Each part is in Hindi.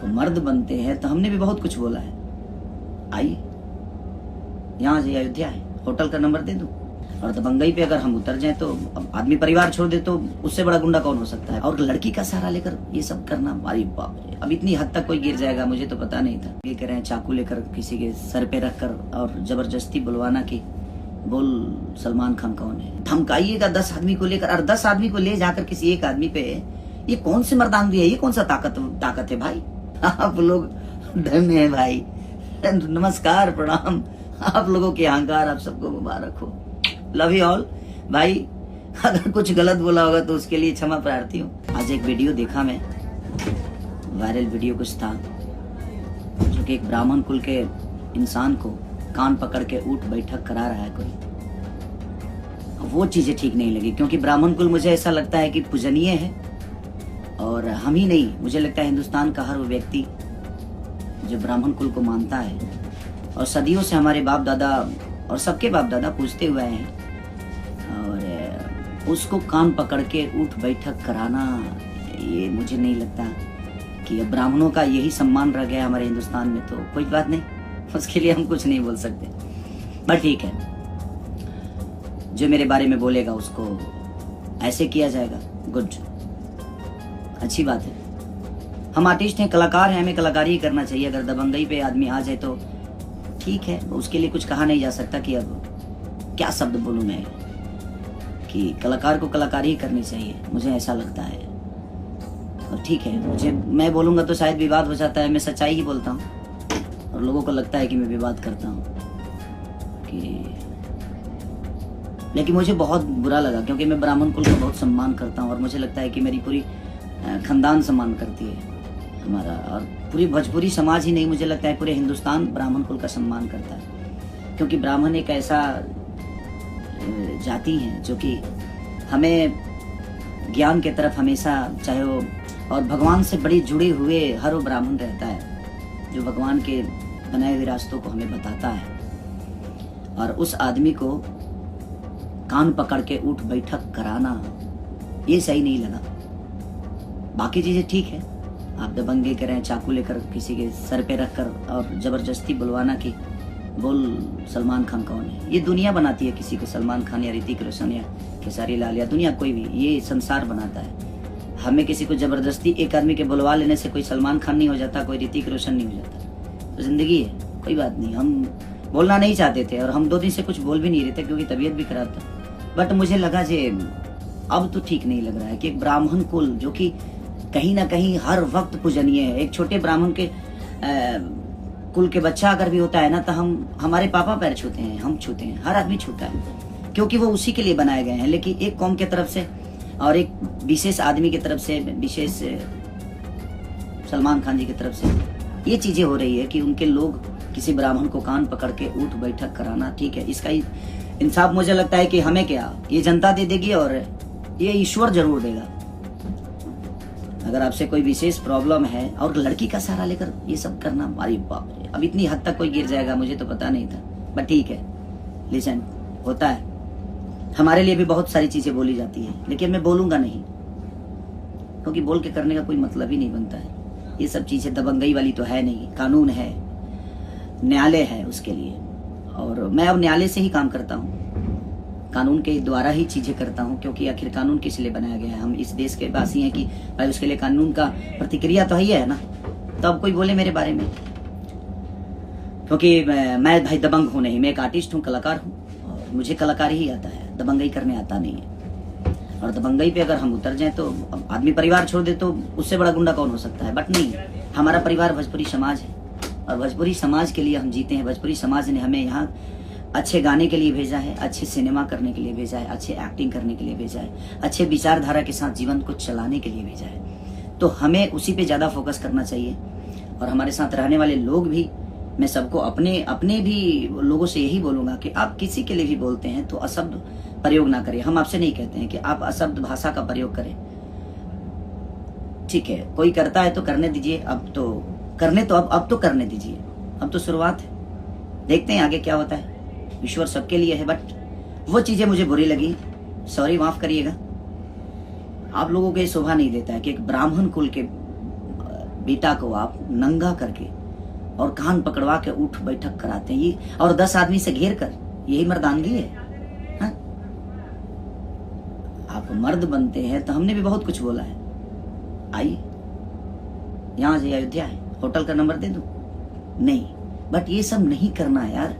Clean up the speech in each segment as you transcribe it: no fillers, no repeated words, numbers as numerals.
तो मर्द बनते हैं तो हमने भी बहुत कुछ बोला है। आइए यहाँ से अयोध्या है, होटल का नंबर दे दूं और दबंगई पे अगर हम उतर जाएं तो अब आदमी परिवार छोड़ दे तो उससे बड़ा गुंडा कौन हो सकता है। और लड़की का सहारा लेकर ये सब करना, अरे बाप रे, अब इतनी हद तक कोई गिर जाएगा मुझे तो पता नहीं था। ये कह रहे हैं चाकू लेकर किसी के सर पे रख कर और जबरदस्ती बुलवाना कि बोल सलमान खान कौन है। धमकाइएगा 10 आदमी को लेकर, और 10 आदमी को ले जाकर किसी एक आदमी पे, ये कौन सी मर्दानगी है, ये कौन सा ताकत है भाई। आप लोग धन्य है भाई, नमस्कार प्रणाम, आप लोगों के अहंकार आप सबको मुबारक हो। लव यू ऑल भाई। अगर कुछ गलत बोला होगा तो उसके लिए क्षमा प्रार्थी हूँ। आज एक वीडियो देखा मैं, वायरल वीडियो कुछ था जो कि एक ब्राह्मण कुल के इंसान को कान पकड़ के उठ बैठक करा रहा है कोई। वो चीजें ठीक नहीं लगी, क्योंकि ब्राह्मण कुल मुझे ऐसा लगता है कि पूजनीय है, और हम ही नहीं, मुझे लगता है हिंदुस्तान का हर वो व्यक्ति जो ब्राह्मण कुल को मानता है और सदियों से हमारे बाप दादा और सबके बाप दादा पूछते हुए हैं, और उसको कान पकड़ के उठ बैठक कराना, ये मुझे नहीं लगता कि अब ब्राह्मणों का यही सम्मान रह गया हमारे हिंदुस्तान में। तो कोई बात नहीं, उसके लिए हम कुछ नहीं बोल सकते, बट ठीक है, जो मेरे बारे में बोलेगा उसको ऐसे किया जाएगा। गुड, अच्छी बात है। हम आर्टिस्ट हैं, कलाकार हैं, हमें कलाकारी ही करना चाहिए। अगर दबंगई पे आदमी आ जाए तो ठीक है, उसके लिए कुछ कहा नहीं जा सकता कि अब क्या शब्द बोलूं मैं, कि कलाकार को कलाकारी ही करनी चाहिए, मुझे ऐसा लगता है। और ठीक है, मैं बोलूंगा तो शायद विवाद हो जाता है, मैं सच्चाई ही बोलता हूँ और लोगों को लगता है कि मैं विवाद करता हूँ लेकिन मुझे बहुत बुरा लगा, क्योंकि मैं ब्राह्मण कुल का बहुत सम्मान करता हूँ और मुझे लगता है कि मेरी पूरी खानदान सम्मान करती है हमारा, और पूरी भोजपुरी समाज ही नहीं, मुझे लगता है पूरे हिंदुस्तान ब्राह्मण कुल का सम्मान करता है। क्योंकि ब्राह्मण एक ऐसा जाति है जो कि हमें ज्ञान के तरफ हमेशा, चाहे वो, और भगवान से बड़े जुड़े हुए हर वो ब्राह्मण रहता है जो भगवान के बनाए हुए रास्तों को हमें बताता है, और उस आदमी को कान पकड़ के उठ बैठक कराना ये सही नहीं लगा। बाकी चीजें ठीक है, आप दबंगे करें, चाकू लेकर किसी के सर पे रख कर और जबरदस्ती बुलवाना कि बोल सलमान खान कौन है। ये दुनिया बनाती है किसी को, सलमान खान या ऋतिक रोशन या खेसारी लाल या दुनिया कोई भी, ये संसार बनाता है। हमें किसी को जबरदस्ती एक आदमी के बुलवा लेने से कोई सलमान खान नहीं हो जाता, कोई ऋतिक रोशन नहीं हो जाता। तो जिंदगी है, कोई बात नहीं। हम बोलना नहीं चाहते थे और हम 2 दिन से कुछ बोल भी नहीं रहे थे क्योंकि तबीयत भी खराब था, बट मुझे लगा जे अब तो ठीक नहीं लग रहा है कि एक ब्राह्मण कुल जो कि कहीं ना कहीं हर वक्त पूजनीय है। एक छोटे ब्राह्मण के कुल के बच्चा अगर भी होता है ना, तो हमारे पापा पैर छूते हैं, हम छूते हैं, हर आदमी छूता है, क्योंकि वो उसी के लिए बनाए गए हैं। लेकिन एक कौम के तरफ से और एक विशेष आदमी की तरफ से, विशेष सलमान खान जी की तरफ से ये चीजें हो रही है कि उनके लोग किसी ब्राह्मण को कान पकड़ के उठ बैठक कराना, ठीक है, इसका इंसाफ मुझे लगता है कि हमें क्या, ये जनता दे देगी और ये ईश्वर जरूर देगा। अगर आपसे कोई विशेष प्रॉब्लम है और लड़की का सहारा लेकर ये सब करना, अरे बाप रे, अब इतनी हद तक कोई गिर जाएगा मुझे तो पता नहीं था, बट ठीक है, लिसन, होता है। हमारे लिए भी बहुत सारी चीजें बोली जाती है, लेकिन मैं बोलूंगा नहीं, क्योंकि बोल के करने का कोई मतलब ही नहीं बनता है। ये सब चीजें दबंगई वाली तो है नहीं, कानून है, न्यायालय है उसके लिए, और मैं अब न्यायालय से ही काम करता हूँ, कानून के द्वारा ही चीजें करता हूँ, क्योंकि आखिर कानून किस लिए बनाया गया है। हम इस देश के वासी हैं कि भाई उसके लिए कानून का प्रतिक्रिया तो ही है ना, तो अब कोई बोले मेरे बारे में, क्योंकि मैं भाई दबंग हूँ नहीं, मैं एक आर्टिस्ट हूँ, कलाकार हूँ, और मुझे कलाकारी ही आता है, दबंगई करने आता नहीं है। और दबंगई पे अगर हम उतर जाएं तो अब आदमी परिवार छोड़ दे तो उससे बड़ा गुंडा कौन हो सकता है, बट नहीं, हमारा परिवार भोजपुरी समाज है और भोजपुरी समाज के लिए हम जीते हैं। भोजपुरी समाज ने हमें यहाँ अच्छे गाने के लिए भेजा है, अच्छे सिनेमा करने के लिए भेजा है, अच्छे एक्टिंग करने के लिए भेजा है, अच्छे विचारधारा के साथ जीवन को चलाने के लिए भेजा है। तो हमें उसी पे ज़्यादा फोकस करना चाहिए। और हमारे साथ रहने वाले लोग भी, मैं सबको अपने भी लोगों से यही बोलूँगा कि आप किसी के लिए भी बोलते हैं तो अशब्द प्रयोग ना करें। हम आपसे नहीं कहते हैं कि आप अशब्द भाषा का प्रयोग करें, ठीक है, कोई करता है तो करने दीजिए, अब तो करने दीजिए, अब तो शुरुआत है, देखते हैं आगे क्या होता है। ईश्वर सबके लिए है, बट वो चीजें मुझे बुरी लगी, सॉरी, माफ करिएगा। आप लोगों को ये शोभा नहीं देता है कि एक ब्राह्मण कुल के बेटा को आप नंगा करके और कान पकड़वा के उठ बैठक कराते हैं ये, और 10 आदमी से घेर कर, यही मर्दानगी है? हा? आप मर्द बनते हैं तो हमने भी बहुत कुछ बोला है, आइए यहाँ से, अयोध्या है, होटल का नंबर दे दूं? नहीं, बट ये सब नहीं करना है यार।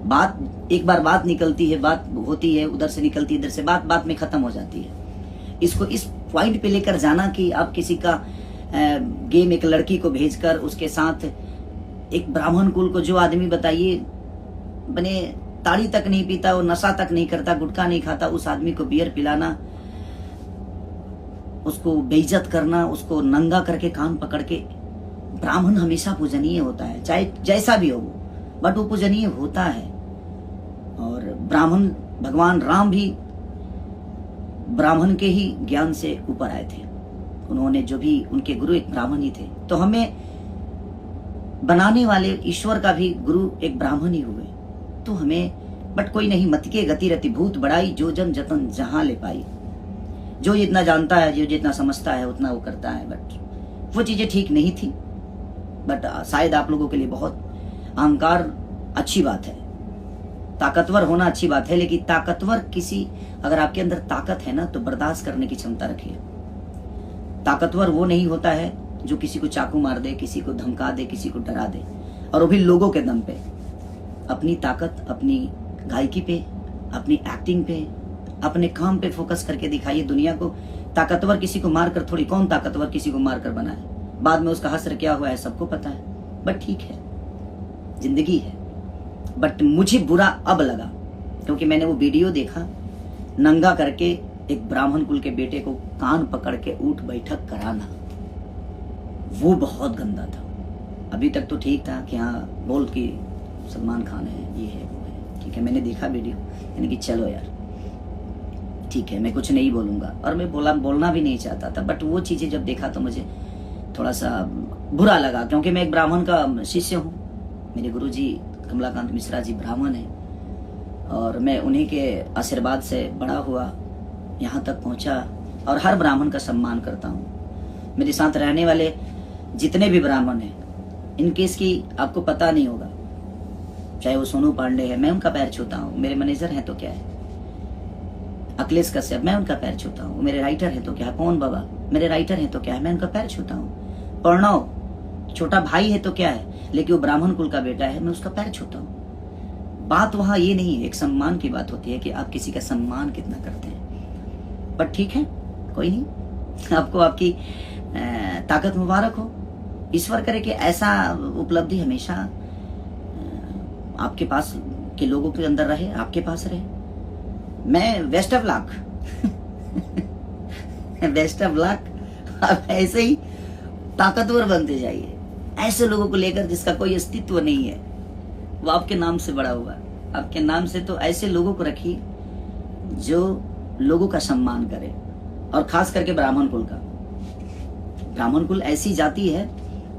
बात एक बार बात निकलती है, बात होती है, उधर से निकलती है, इधर से, बात में खत्म हो जाती है। इसको इस पॉइंट पे लेकर जाना कि आप किसी का गेम, एक लड़की को भेजकर उसके साथ एक ब्राह्मण कुल को, जो आदमी बताइए बने ताड़ी तक नहीं पीता, वो नशा तक नहीं करता, गुटखा नहीं खाता, उस आदमी को बियर पिलाना, उसको बेइज्जत करना, उसको नंगा करके कान पकड़ के। ब्राह्मण हमेशा पूजनीय होता है, चाहे जैसा भी हो वो, बट वो पूजनीय होता है। और ब्राह्मण, भगवान राम भी ब्राह्मण के ही ज्ञान से ऊपर आए थे। उन्होंने जो भी, उनके गुरु एक ब्राह्मण ही थे, तो हमें बनाने वाले ईश्वर का भी गुरु एक ब्राह्मण ही हुए। तो हमें, बट कोई नहीं, मत के गति रति भूत बढ़ाई, जो जन जतन जहां ले पाई। जो जितना जानता है, जो जितना समझता है, उतना वो करता है। बट वो चीजें ठीक नहीं थी। बट शायद आप लोगों के लिए बहुत अहंकार अच्छी बात है, ताकतवर होना अच्छी बात है, लेकिन ताकतवर किसी, अगर आपके अंदर ताकत है ना, तो बर्दाश्त करने की क्षमता रखिए। ताकतवर वो नहीं होता है जो किसी को चाकू मार दे, किसी को धमका दे, किसी को डरा दे, और वो भी लोगों के दम पे। अपनी ताकत अपनी गायकी पे, अपनी एक्टिंग पे, अपने काम पे फोकस करके दिखाइए दुनिया को। ताकतवर किसी को मारकर थोड़ी, कौन ताकतवर किसी को मारकर बना है? बाद में उसका हश्र क्या हुआ है सबको पता है। बट ठीक है, जिंदगी है। बट मुझे बुरा अब लगा, क्योंकि मैंने वो वीडियो देखा, नंगा करके एक ब्राह्मण कुल के बेटे को कान पकड़ के उठ बैठक कराना, वो बहुत गंदा था। अभी तक तो ठीक था कि हाँ बोल के सलमान खान है, ये है, वो है, ठीक है, मैंने देखा वीडियो, यानी कि चलो यार ठीक है, मैं कुछ नहीं बोलूंगा, और मैं बोलना भी नहीं चाहता था। बट वो चीजें जब देखा तो मुझे थोड़ा सा बुरा लगा, क्योंकि मैं एक ब्राह्मण का शिष्य हूँ। मेरे गुरुजी कमलाकांत मिश्रा जी ब्राह्मण हैं, और मैं उन्हीं के आशीर्वाद से बड़ा हुआ, यहाँ तक पहुँचा, और हर ब्राह्मण का सम्मान करता हूँ। मेरे साथ रहने वाले जितने भी ब्राह्मण हैं, इनकेस की आपको पता नहीं होगा, चाहे वो सोनू पांडे है, मैं उनका पैर छूता हूँ। मेरे मैनेजर हैं तो क्या है, अखिलेश कश्यप, मैं उनका पैर छूता हूँ। मेरे राइटर हैं तो क्या है, पवन बाबा मेरे राइटर हैं तो क्या है, मैं उनका पैर छूता हूँ। प्रणव छोटा भाई है तो क्या है, लेकिन वो ब्राह्मण कुल का बेटा है, मैं उसका पैर छूता हूँ। बात वहां ये नहीं है, एक सम्मान की बात होती है कि आप किसी का सम्मान कितना करते हैं। पर ठीक है, कोई नहीं, आपको आपकी ताकत मुबारक हो। ईश्वर करे कि ऐसा उपलब्धि हमेशा आपके पास के लोगों के अंदर रहे, आपके पास रहे। मैं best of luck best of luck. आप ऐसे ही ताकतवर बनते जाइए, ऐसे लोगों को लेकर जिसका कोई अस्तित्व नहीं है, वो आपके नाम से बड़ा हुआ, आपके नाम से। तो ऐसे लोगों को रखिए जो लोगों का सम्मान करे, और खास करके ब्राह्मण कुल का। ब्राह्मण कुल ऐसी जाति है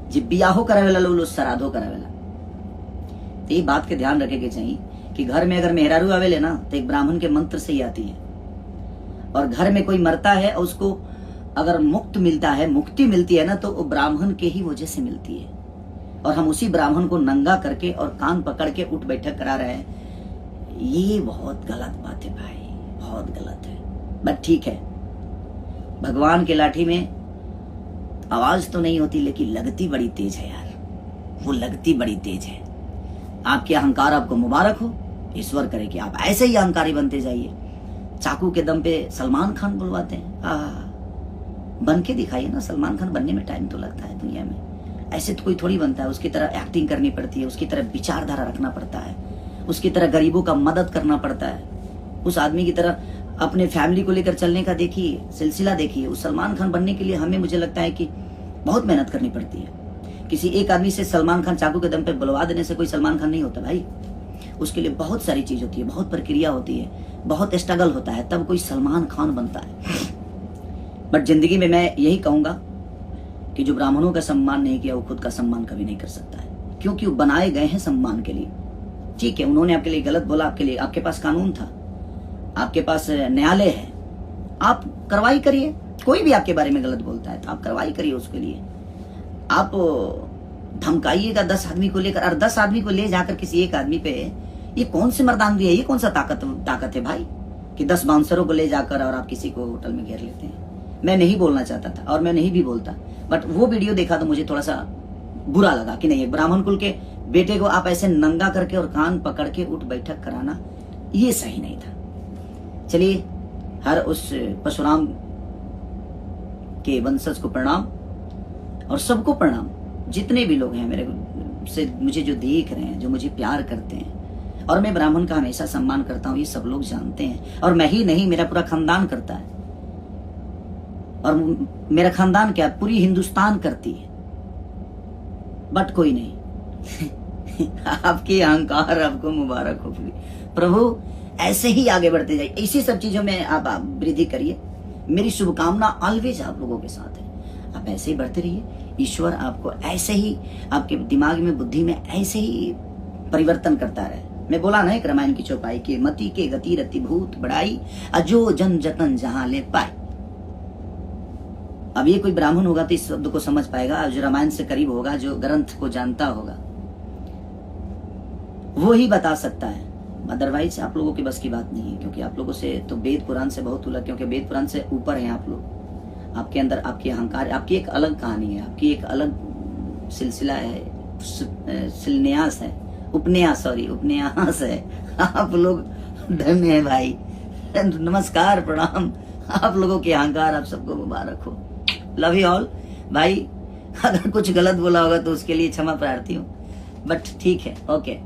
जो बियाहो करावेला, लोग श्राद्धो करावेला। तो ये बात के ध्यान रखे के चाहिए कि घर में अगर मेहरारू आवेले ना, तो एक ब्राह्मण के मंत्र से ही आती है। और घर में कोई मरता है और उसको अगर मुक्ति मिलती है ना, तो वो ब्राह्मण के ही वजह से मिलती है। और हम उसी ब्राह्मण को नंगा करके और कान पकड़ के उठ बैठक करा रहे हैं। ये बहुत गलत बात है भाई, बहुत गलत है। बट ठीक है, भगवान के लाठी में आवाज तो नहीं होती, लेकिन लगती बड़ी तेज है यार, वो लगती बड़ी तेज है। आपके अहंकार आपको मुबारक हो, ईश्वर करे कि आप ऐसे ही अहंकारी बनते जाइए। चाकू के दम पे सलमान खान बुलवाते हैं, बन के दिखाइए ना। सलमान खान बनने में टाइम तो लगता है दुनिया में, ऐसे तो कोई थोड़ी बनता है। उसकी तरह एक्टिंग करनी पड़ती है, उसकी तरह विचारधारा रखना पड़ता है, उसकी तरह गरीबों का मदद करना पड़ता है, उस आदमी की तरह अपने फैमिली को लेकर चलने का देखिए, सिलसिला देखिए। उस सलमान खान बनने के लिए हमें, मुझे लगता है कि बहुत मेहनत करनी पड़ती है। किसी एक आदमी से सलमान खान चाकू के दम पे बुलवा देने से कोई सलमान खान नहीं होता भाई। उसके लिए बहुत सारी चीज होती है, बहुत प्रक्रिया होती है, बहुत स्ट्रगल होता है, तब कोई सलमान खान बनता है। बट जिंदगी में मैं यही कहूंगा कि जो ब्राह्मणों का सम्मान नहीं किया, वो खुद का सम्मान कभी नहीं कर सकता है, क्योंकि वो बनाए गए हैं सम्मान के लिए। ठीक है, उन्होंने आपके लिए गलत बोला, आपके लिए, आपके पास कानून था, आपके पास न्यायालय है, आप कार्रवाई करिए। कोई भी आपके बारे में गलत बोलता है तो आप कार्रवाई करिए उसके लिए। आप धमकाइएगा 10 आदमी को लेकर, और 10 आदमी को ले जाकर किसी एक आदमी पे, ये कौन सी मर्दानगी है, ये कौन सा ताकत है भाई, कि 10 बाउंसरों को ले जाकर और आप किसी को होटल में घेर लेते हैं। मैं नहीं बोलना चाहता था और मैं नहीं भी बोलता, बट वो वीडियो देखा तो मुझे थोड़ा सा बुरा लगा कि नहीं, एक ब्राह्मण कुल के बेटे को आप ऐसे नंगा करके और कान पकड़ के उठ बैठक कराना, ये सही नहीं था। चलिए, हर उस परशुराम के वंशज को प्रणाम और सबको प्रणाम, जितने भी लोग हैं मेरे से मुझे जो देख रहे हैं, जो मुझे प्यार करते हैं। और मैं ब्राह्मण का हमेशा सम्मान करता हूं, ये सब लोग जानते हैं, और मैं ही नहीं, मेरा पूरा खानदान करता है, और मेरा खानदान क्या, पूरी हिंदुस्तान करती है। बट कोई नहीं आपकी अहंकार आपको मुबारक हो प्रभु, ऐसे ही आगे बढ़ते जाइए, इसी सब चीजों में आप वृद्धि करिए। मेरी शुभकामना ऑलवेज आप लोगों के साथ है, आप ऐसे ही बढ़ते रहिए। ईश्वर आपको ऐसे ही, आपके दिमाग में, बुद्धि में ऐसे ही परिवर्तन करता रहे। मैं बोला ना एक रामायण की चौपाई के, मति के गति रति भूत बढ़ाई, अजो जन जतन जहां ले पाए। अब ये कोई ब्राह्मण होगा तो इस शब्द को समझ पाएगा, जो रामायण से करीब होगा, जो ग्रंथ को जानता होगा, वो ही बता सकता है। अदरवाइज आप लोगों की बस की बात नहीं है, क्योंकि आप लोगों से तो वेद पुराण से बहुत उलझ, क्योंकि वेद पुराण से ऊपर हैं आप लोग। आपके अंदर आपकी अहंकार, आपकी एक अलग कहानी है, आपकी एक अलग सिलसिला है, शिलान्यास है, उपन्यास है। आप लोग धन्य है भाई, नमस्कार प्रणाम, आप लोगों के अहंकार आप सबको मुबारक हो। लव यू ऑल भाई। अगर कुछ गलत बोला होगा तो उसके लिए क्षमा प्रार्थी हूँ, बट ठीक है, ओके।